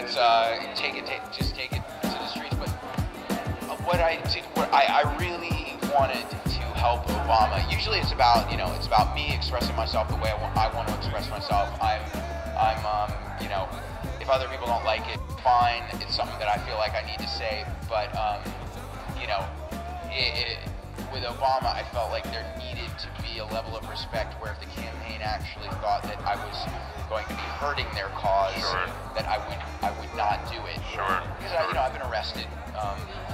let's just take it to the streets. But what I really wanted to help Obama. Usually it's about me expressing myself the way I want to express myself. I'm if other people don't like it, fine. It's something that I feel like I need to say. But with Obama, I felt like there needed to be a level of respect where if the campaign actually thought that I was going to be hurting their cause, sure, that I would not do it. Sure. Because I've been arrested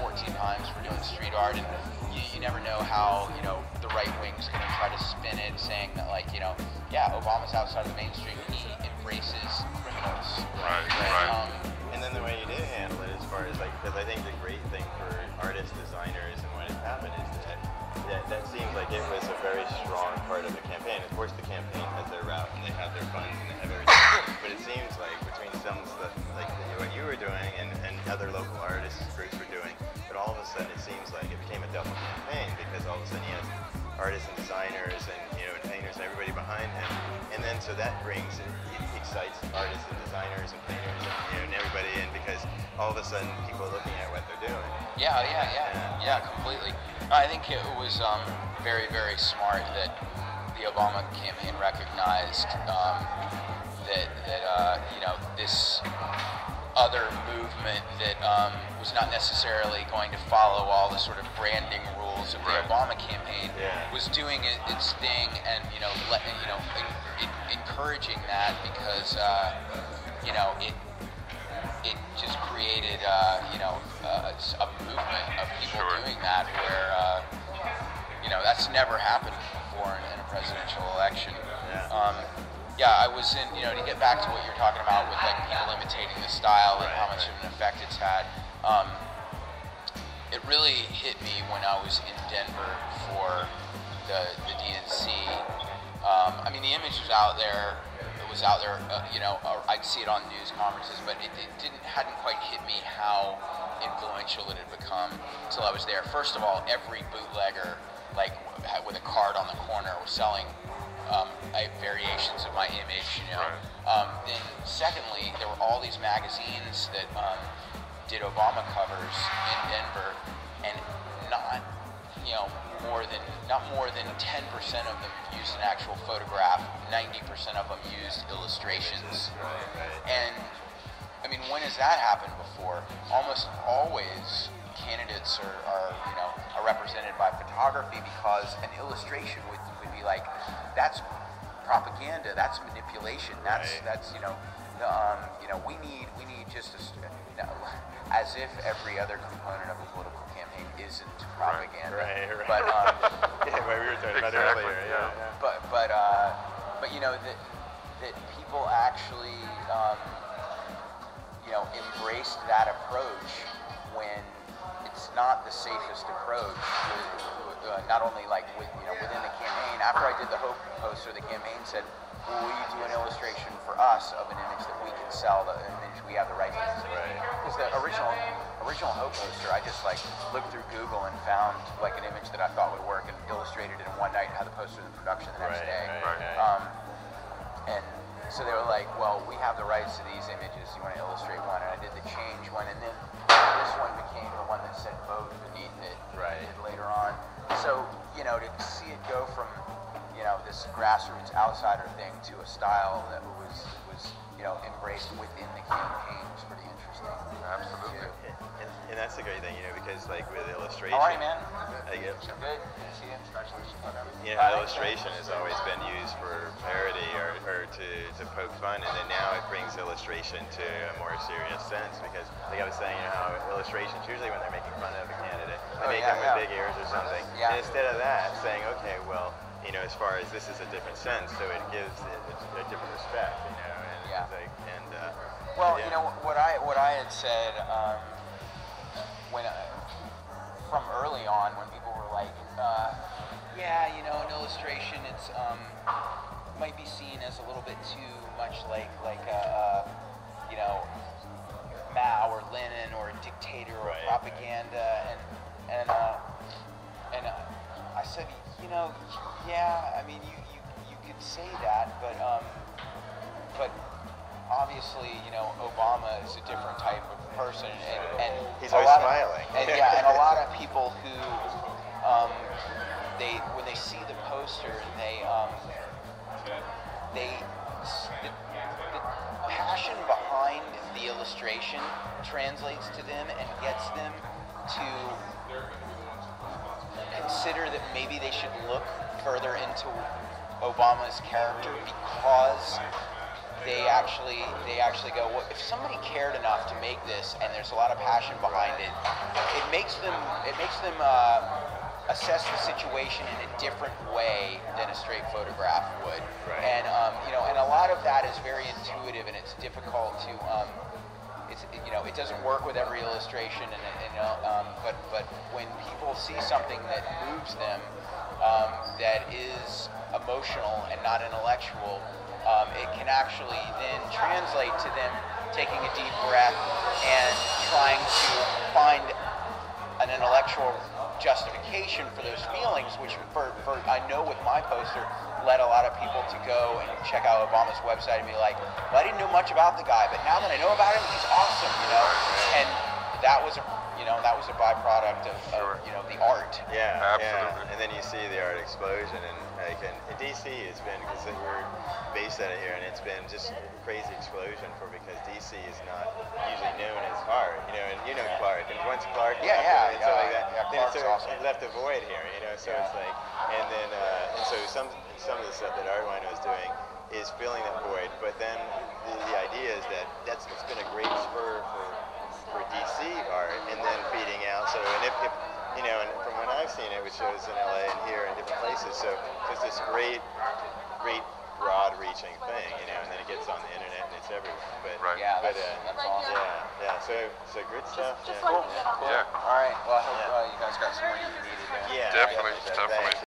14 times for doing street art, and you never know how the right wing's going to try to spin it, saying that Obama's outside of the mainstream. He embraces criminals. Right. And then the way you did handle it, as far as because I think the great thing for artists, designers, and what has happened is that seems like it was a very strong part of the campaign. Of course, the campaign has their route and they have their funds and they have everything. But it seems like between some stuff like what you were doing and other local artists groups were doing, but all of a sudden it seems like it became a double campaign because all of a sudden he has artists and designers and and painters and everybody behind him, and then so that excites artists and designers and painters and everybody in because all of a sudden people are looking at what they're doing. Yeah, completely. I think it was very, very smart that the Obama campaign recognized that this other movement that was not necessarily going to follow all the sort of branding rules of the Obama campaign was doing its thing, and encouraging that because it just created a movement of people doing that where that's never happened before in a presidential election. I was in, to get back to what you're talking about with people imitating the style and how much of an effect it's had. It really hit me when I was in Denver for the DNC. The image was out there. It was out there. I'd see it on news conferences, but it hadn't quite hit me how influential it had become until I was there. First of all, every bootlegger, with a card on the corner, was selling variations of my image, Then secondly, there were all these magazines that did Obama covers in Denver, and not more than 10% of them used an actual photograph. 90% of them used illustrations. And when has that happened before? Almost always candidates are represented by photography, because an illustration would be like, that's propaganda, that's manipulation, that's we need just as if every other component of a political campaign isn't propaganda. Right. But we were talking about earlier. But that people actually embraced that approach when it's not the safest approach. Not only within the campaign. After I did the Hope poster, the campaign said, "Will you do an illustration for us of an image that we can sell, the image we have the rights to?" Because the original Hope poster, I just looked through Google and found an image that I thought would work and illustrated it in one night and had the poster in production the next day. And so they were like, "Well, we have the rights to these images. You want to illustrate one?" And I did the change one, and then this one became the one that said "vote" beneath it. Later on. So, to see it go from, this grassroots outsider thing to a style that was embraced within the campaign was pretty interesting. Absolutely. And that's the great thing, because with illustration. How are you, man? Good. See you. Illustration has always been used for parody or to poke fun, and then now it brings illustration to a more serious sense, because I was saying, how illustrations, usually when they're making fun of a candidate, they make them with big ears or something. And instead of that, saying, okay, well, as far as this is a different sense, so it gives it a different respect, what I had said from early on, when people were like, an illustration, it's might be seen as a little bit too much like Mao or Lenin or a dictator or propaganda, and I said, you could say that, but obviously, Obama is a different type of person, and He's always smiling. And and a lot of people who, when they see the poster, the passion behind the illustration translates to them and gets them to consider that maybe they should look further into Obama's character, because they actually go, well, if somebody cared enough to make this and there's a lot of passion behind it, it makes them assess the situation in a different way than a straight photograph would. Right. And and a lot of that is very intuitive, and it's difficult to it doesn't work with every illustration, but when people see something that moves them, that is emotional and not intellectual, it can actually then translate to them taking a deep breath and trying to find an intellectual justification for those feelings, which for I know with my poster led a lot of people to go and check out Obama's website and be like, well, I didn't know much about the guy, but now that I know about him, he's awesome, and that was a byproduct of the art. Yeah, Absolutely. yeah. And then you see the art explosion, and DC has been, because we're based out of here, and it's been just a crazy explosion because DC is not usually known as art, and Clark, and once Clark and stuff like that, then Clark's awesome. it left a void here, so it's like, and then and so some of the stuff that Art Whino is doing is filling that void, but then the idea is that it's been a great spur for DC art, and then feeding out. So, and if and from when I've seen it, which shows in LA and here and different places, so just this great broad-reaching thing, and then it gets on the internet and it's everywhere. But Right. Yeah, but that's awesome. yeah. So good stuff. Just yeah. like to get on. Yeah. All right. Well, I hope you guys got some more you needed there. Yeah, Definitely, Thanks. definitely.